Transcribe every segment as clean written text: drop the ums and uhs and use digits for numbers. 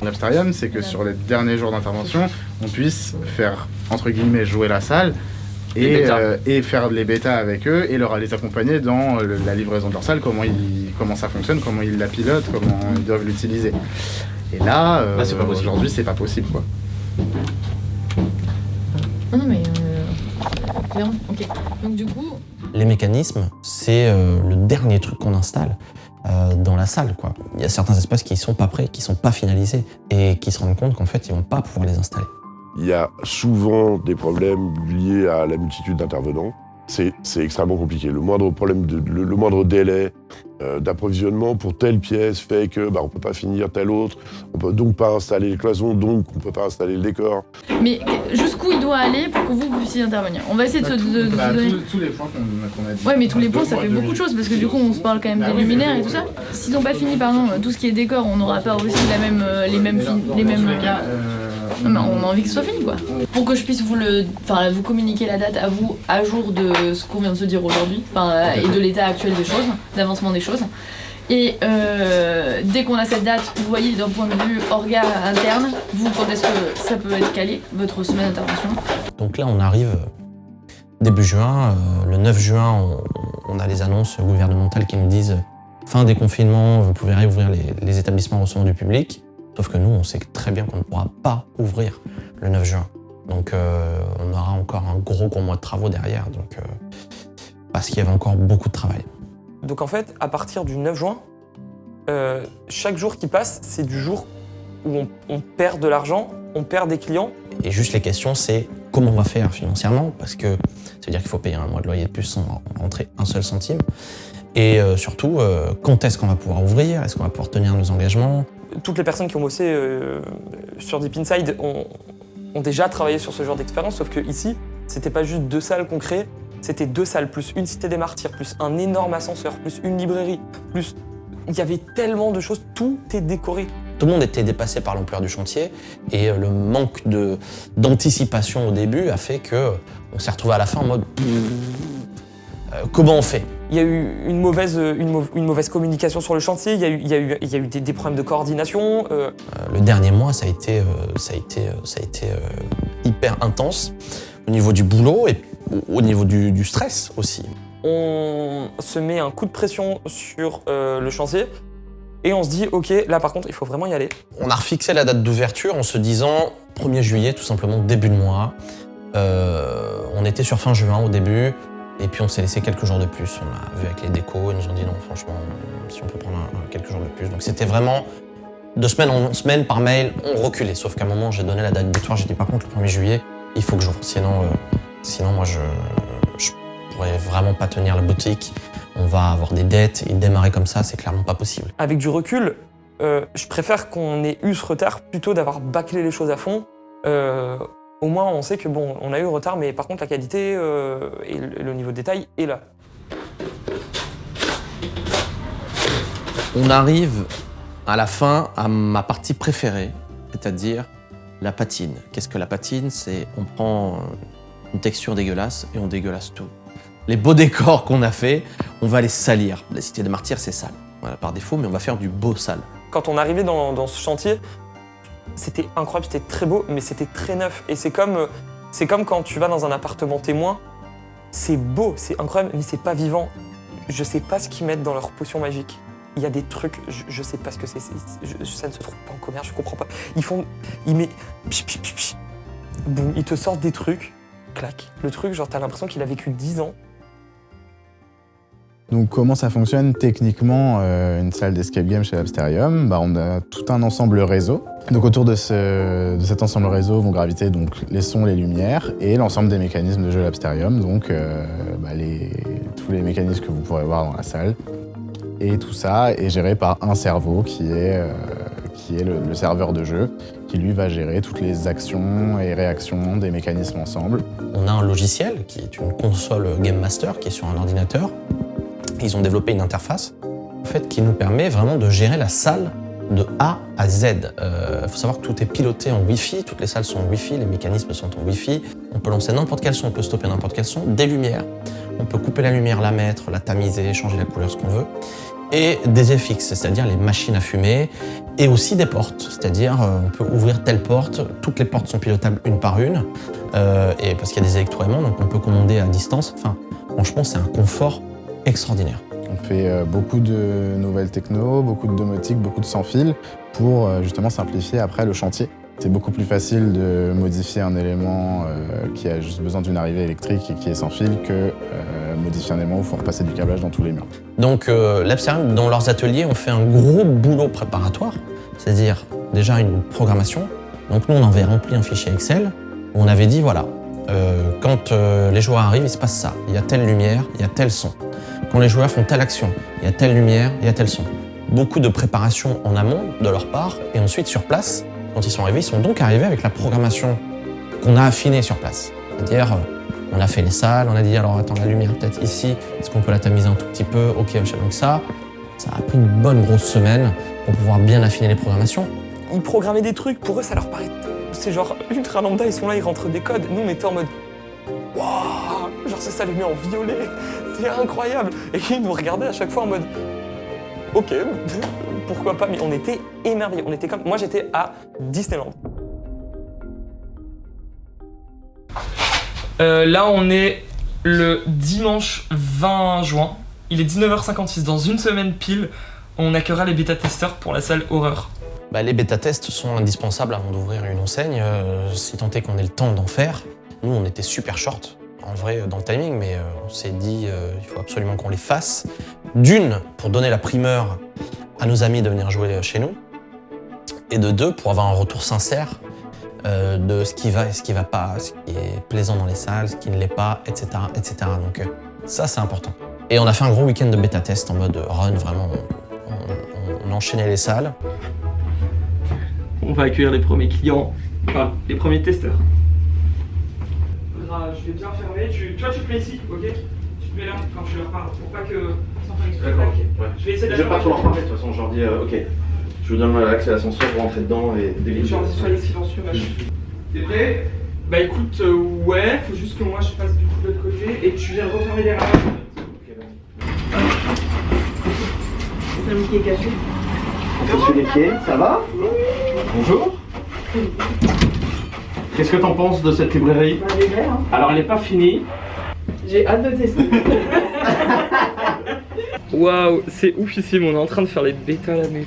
L'Absterium, c'est que sur les derniers jours d'intervention, on puisse faire, entre guillemets, jouer la salle et faire les bêtas avec eux et les accompagner dans la livraison de leur salle, comment ça fonctionne, comment ils la pilotent, comment ils doivent l'utiliser. Et là, aujourd'hui, c'est pas possible, quoi. Non, mais clairement, ok. Donc du coup... Les mécanismes, c'est le dernier truc qu'on installe dans la salle, quoi. Il y a certains espaces qui sont pas prêts, qui sont pas finalisés et qui se rendent compte qu'en fait, ils vont pas pouvoir les installer. Il y a souvent des problèmes liés à la multitude d'intervenants. C'est extrêmement compliqué. Le moindre problème, le moindre délai d'approvisionnement pour telle pièce fait que on peut pas finir telle autre, on peut donc pas installer les cloisons, donc on peut pas installer le décor. Mais jusqu'où il doit aller pour que vous puissiez intervenir? On va essayer de se donner... Tous les points qu'on a dit. Ouais, mais tous les points, ça fait beaucoup de choses, parce que du coup, on se parle quand même des luminaires et tout ça. S'ils n'ont pas fini, pardon, tout ce qui est décor, on n'aura pas aussi les mêmes... Non, mais on a envie que ce soit fini, quoi. Pour que je puisse vous communiquer la date à vous, à jour de ce qu'on vient de se dire aujourd'hui, et de l'état actuel des choses, d'avancement des choses. Et dès qu'on a cette date, vous voyez d'un point de vue orga interne, vous, quand est-ce que ça peut être calé, votre semaine d'intervention? Donc là, on arrive début juin. Le 9 juin, on a les annonces gouvernementales qui nous disent fin des confinements, vous pouvez réouvrir les établissements recevant du public. Sauf que nous, on sait très bien qu'on ne pourra pas ouvrir le 9 juin. Donc on aura encore un gros mois de travaux derrière, parce qu'il y avait encore beaucoup de travail. Donc en fait, à partir du 9 juin, chaque jour qui passe, c'est du jour où on perd de l'argent, on perd des clients. Et juste les questions, c'est comment on va faire financièrement, parce que ça veut dire qu'il faut payer un mois de loyer de plus sans rentrer un seul centime. Et surtout, quand est-ce qu'on va pouvoir ouvrir? Est-ce qu'on va pouvoir tenir nos engagements? Toutes les personnes qui ont bossé sur Deep Inside ont déjà travaillé sur ce genre d'expérience, sauf que ici, c'était pas juste 2 salles qu'on créait, c'était 2 salles, plus une cité des martyrs, plus un énorme ascenseur, plus une librairie, plus... Il y avait tellement de choses, tout est décoré. Tout le monde était dépassé par l'ampleur du chantier et le manque d'anticipation au début a fait qu'on s'est retrouvé à la fin en mode comment on fait? Il y a eu une mauvaise communication sur le chantier, il y a eu des problèmes de coordination. Le dernier mois, ça a été hyper intense au niveau du boulot et au niveau du stress aussi. On se met un coup de pression sur le chantier et on se dit ok, là par contre il faut vraiment y aller. On a refixé la date d'ouverture en se disant 1er juillet, tout simplement début de mois. On était sur fin juin au début. Et puis on s'est laissé quelques jours de plus, on a vu avec les décos, ils nous ont dit non franchement, si on peut prendre quelques jours de plus. Donc c'était vraiment de semaine en semaine par mail, on reculait. Sauf qu'à un moment j'ai donné la date butoir, j'ai dit par contre le 1er juillet, il faut que j'ouvre. Sinon moi je pourrais vraiment pas tenir la boutique, on va avoir des dettes et démarrer comme ça, c'est clairement pas possible. Avec du recul, je préfère qu'on ait eu ce retard plutôt d'avoir bâclé les choses à fond. Au moins, on sait que bon, on a eu retard, mais par contre, la qualité et le niveau de détail est là. On arrive à la fin à ma partie préférée, c'est-à-dire la patine. Qu'est-ce que la patine? C'est on prend une texture dégueulasse et on dégueulasse tout. Les beaux décors qu'on a fait, on va les salir. La cité des martyrs, c'est sale, voilà, par défaut, mais on va faire du beau sale. Quand on arrivait dans ce chantier, c'était incroyable, c'était très beau, mais c'était très neuf. Et c'est comme quand tu vas dans un appartement témoin, c'est beau, c'est incroyable, mais c'est pas vivant. Je sais pas ce qu'ils mettent dans leur potion magique. Il y a des trucs, je sais pas ce que c'est, ça ne se trouve pas en commerce, je comprends pas. Ils mettent, boum, ils te sortent des trucs, clac. Le truc, genre t'as l'impression qu'il a vécu 10 ans. Donc comment ça fonctionne techniquement une salle d'escape game chez l'Absterium? On a tout un ensemble réseau. Donc autour de cet ensemble réseau vont graviter donc les sons, les lumières et l'ensemble des mécanismes de jeu l'Absterium, donc tous les mécanismes que vous pourrez voir dans la salle. Et tout ça est géré par un cerveau qui est le serveur de jeu, qui lui va gérer toutes les actions et réactions des mécanismes ensemble. On a un logiciel qui est une console Game Master qui est sur un ordinateur. Ils ont développé une interface en fait, qui nous permet vraiment de gérer la salle de A à Z. Faut savoir que tout est piloté en Wi-Fi, toutes les salles sont en Wi-Fi, les mécanismes sont en Wi-Fi. On peut lancer n'importe quel son, on peut stopper n'importe quel son, des lumières. On peut couper la lumière, la mettre, la tamiser, changer la couleur, ce qu'on veut. et des FX, c'est-à-dire les machines à fumer, et aussi des portes, c'est-à-dire on peut ouvrir telle porte, toutes les portes sont pilotables une par une, et parce qu'il y a des électroaimants, donc on peut commander à distance. Enfin, franchement, c'est un confort extraordinaire. On fait beaucoup de nouvelles techno, beaucoup de domotique, beaucoup de sans-fil pour justement simplifier après le chantier. C'est beaucoup plus facile de modifier un élément qui a juste besoin d'une arrivée électrique et qui est sans fil que modifier un élément où il faut repasser du câblage dans tous les murs. Donc l'Absterium, dans leurs ateliers, on fait un gros boulot préparatoire, c'est-à-dire déjà une programmation. Donc nous, on avait rempli un fichier Excel où on avait dit, voilà, quand les joueurs arrivent, il se passe ça. Il y a telle lumière, il y a tel son. Quand les joueurs font telle action, il y a telle lumière, il y a tel son. Beaucoup de préparation en amont de leur part, et ensuite sur place, quand ils sont arrivés, ils sont donc arrivés avec la programmation qu'on a affinée sur place. C'est-à-dire, on a fait les salles, on a dit, alors attends, la lumière peut-être ici, est-ce qu'on peut la tamiser un tout petit peu? Ok, donc ça a pris une bonne grosse semaine pour pouvoir bien affiner les programmations. Ils programmaient des trucs, pour eux ça leur paraît... C'est genre ultra lambda, ils sont là, ils rentrent des codes. Nous on était en mode... Waouh, genre ça s'allumait en violet, c'est incroyable. Et ils nous regardaient à chaque fois en mode... Ok, pourquoi pas, mais on était émerveillés. On était comme... Moi j'étais à Disneyland. Là on est le dimanche 20 juin. Il est 19h56, dans une semaine pile, on accueillera les bêta-testeurs pour la salle horreur. Les bêta-tests sont indispensables avant d'ouvrir une enseigne, si tant est qu'on ait le temps d'en faire. Nous, on était super short, en vrai, dans le timing, mais on s'est dit il faut absolument qu'on les fasse. D'une, pour donner la primeur à nos amis de venir jouer chez nous, et de deux, pour avoir un retour sincère de ce qui va et ce qui va pas, ce qui est plaisant dans les salles, ce qui ne l'est pas, etc. etc. Donc ça, c'est important. Et on a fait un gros week-end de bêta-test en mode run, vraiment, on enchaînait les salles. On va accueillir les premiers clients, enfin les premiers testeurs. Je vais bien fermer, toi tu te mets ici, ok? Tu te mets là quand je leur parle, pour pas que... D'accord, ouais. Je vais essayer Je vais pas trop leur parler de toute façon, je leur dis ok. Je vous donne l'accès à l'ascenseur, vous rentrez dedans et délivrer. Genre, soyez silencieux, machin. T'es prêt? Bah écoute, ouais, faut juste que moi je passe du coup de l'autre côté et tu viens refermer les rames. C'est un pied caché. On sur les pieds, ça va? Bonjour. Qu'est-ce que t'en penses de cette librairie? Bah, les verts, hein. Alors elle est pas finie. J'ai hâte de tester. Waouh, c'est oufissime, on est en train de faire les bêtas là, mais...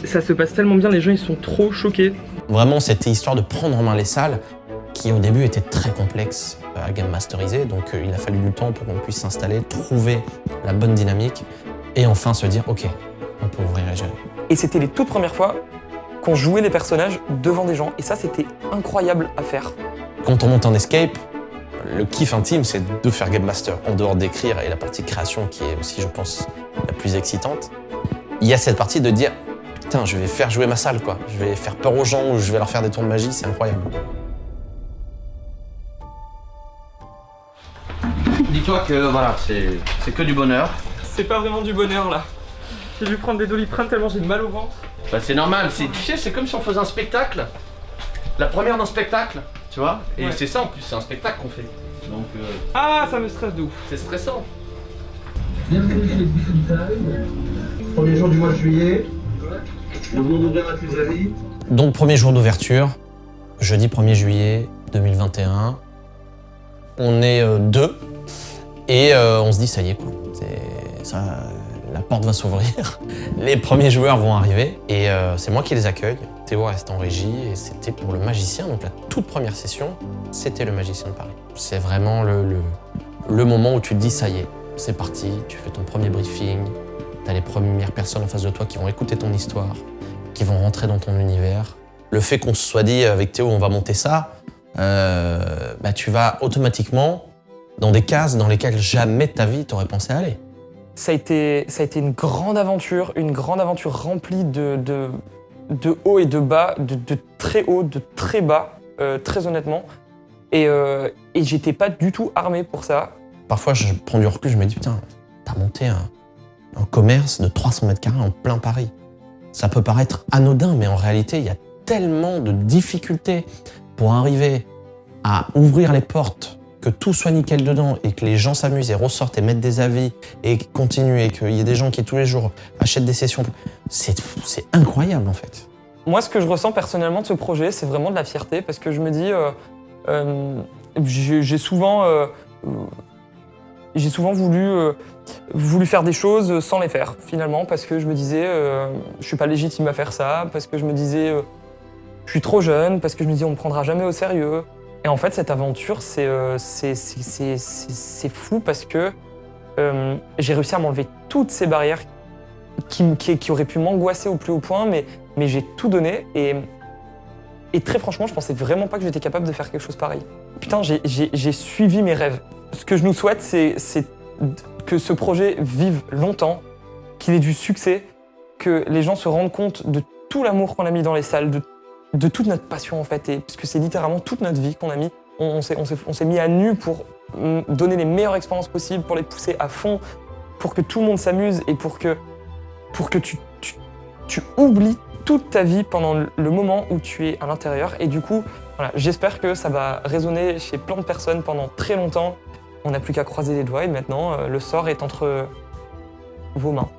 Ça se passe tellement bien, les gens ils sont trop choqués. Vraiment, c'était histoire de prendre en main les salles qui au début étaient très complexes à game masteriser, donc il a fallu du temps pour qu'on puisse s'installer, trouver la bonne dynamique et enfin se dire ok, on peut ouvrir et gérer. Et c'était les toutes premières fois qu'on jouait les personnages devant des gens, et ça c'était incroyable à faire. Quand on monte en escape, le kiff intime c'est de faire game master, en dehors d'écrire et la partie création qui est aussi je pense la plus excitante. Il y a cette partie de dire putain, je vais faire jouer ma salle, quoi. Je vais faire peur aux gens ou je vais leur faire des tours de magie, c'est incroyable. Dis-toi que voilà, c'est que du bonheur. C'est pas vraiment du bonheur là. J'ai dû prendre des Doliprane tellement j'ai mal au ventre. Bah, c'est normal, tu sais, c'est comme si on faisait un spectacle. La première d'un spectacle, tu vois. Et Ouais. c'est ça en plus, c'est un spectacle qu'on fait. Donc Ah, ça me stresse de ouf. c'est stressant. Bienvenue chez Digital. Premier jour du mois de juillet. Nous venons d'ouvrir notre librairie. Donc premier jour d'ouverture, jeudi 1er juillet 2021. On est deux et on se dit ça y est quoi. Ça, la porte va s'ouvrir, les premiers joueurs vont arriver et c'est moi qui les accueille. Théo reste en régie et c'était pour le magicien, donc la toute première session, c'était le magicien de Paris. C'est vraiment le moment où tu te dis ça y est, c'est parti, tu fais ton premier briefing, t'as les premières personnes en face de toi qui vont écouter ton histoire, qui vont rentrer dans ton univers. Le fait qu'on se soit dit avec Théo on va monter ça, tu vas automatiquement dans des cases dans lesquelles jamais de ta vie t'aurais pensé aller. Ça a été une grande aventure remplie de haut et de bas, de très haut, de très bas, très honnêtement. Et j'étais pas du tout armé pour ça. Parfois, je prends du recul, je me dis, putain, t'as monté un commerce de 300 mètres carrés en plein Paris. Ça peut paraître anodin, mais en réalité, il y a tellement de difficultés pour arriver à ouvrir les portes que tout soit nickel dedans et que les gens s'amusent et ressortent et mettent des avis et continuent et qu'il y ait des gens qui tous les jours achètent des sessions, c'est incroyable en fait. Moi, ce que je ressens personnellement de ce projet, c'est vraiment de la fierté parce que je me dis, j'ai souvent voulu faire des choses sans les faire finalement parce que je me disais, je suis pas légitime à faire ça, parce que je me disais, je suis trop jeune, parce que je me disais, on me prendra jamais au sérieux. Et en fait, cette aventure, c'est fou parce que j'ai réussi à m'enlever toutes ces barrières qui auraient pu m'angoisser au plus haut point, mais j'ai tout donné et très franchement, je pensais vraiment pas que j'étais capable de faire quelque chose pareil. Putain, j'ai suivi mes rêves. Ce que je nous souhaite, c'est que ce projet vive longtemps, qu'il ait du succès, que les gens se rendent compte de tout l'amour qu'on a mis dans les salles, de toute notre passion en fait, parce que c'est littéralement toute notre vie qu'on a mis. On s'est mis à nu pour donner les meilleures expériences possibles, pour les pousser à fond, pour que tout le monde s'amuse et pour que tu oublies toute ta vie pendant le moment où tu es à l'intérieur. Et du coup, voilà, j'espère que ça va résonner chez plein de personnes pendant très longtemps. On n'a plus qu'à croiser les doigts et maintenant, le sort est entre vos mains.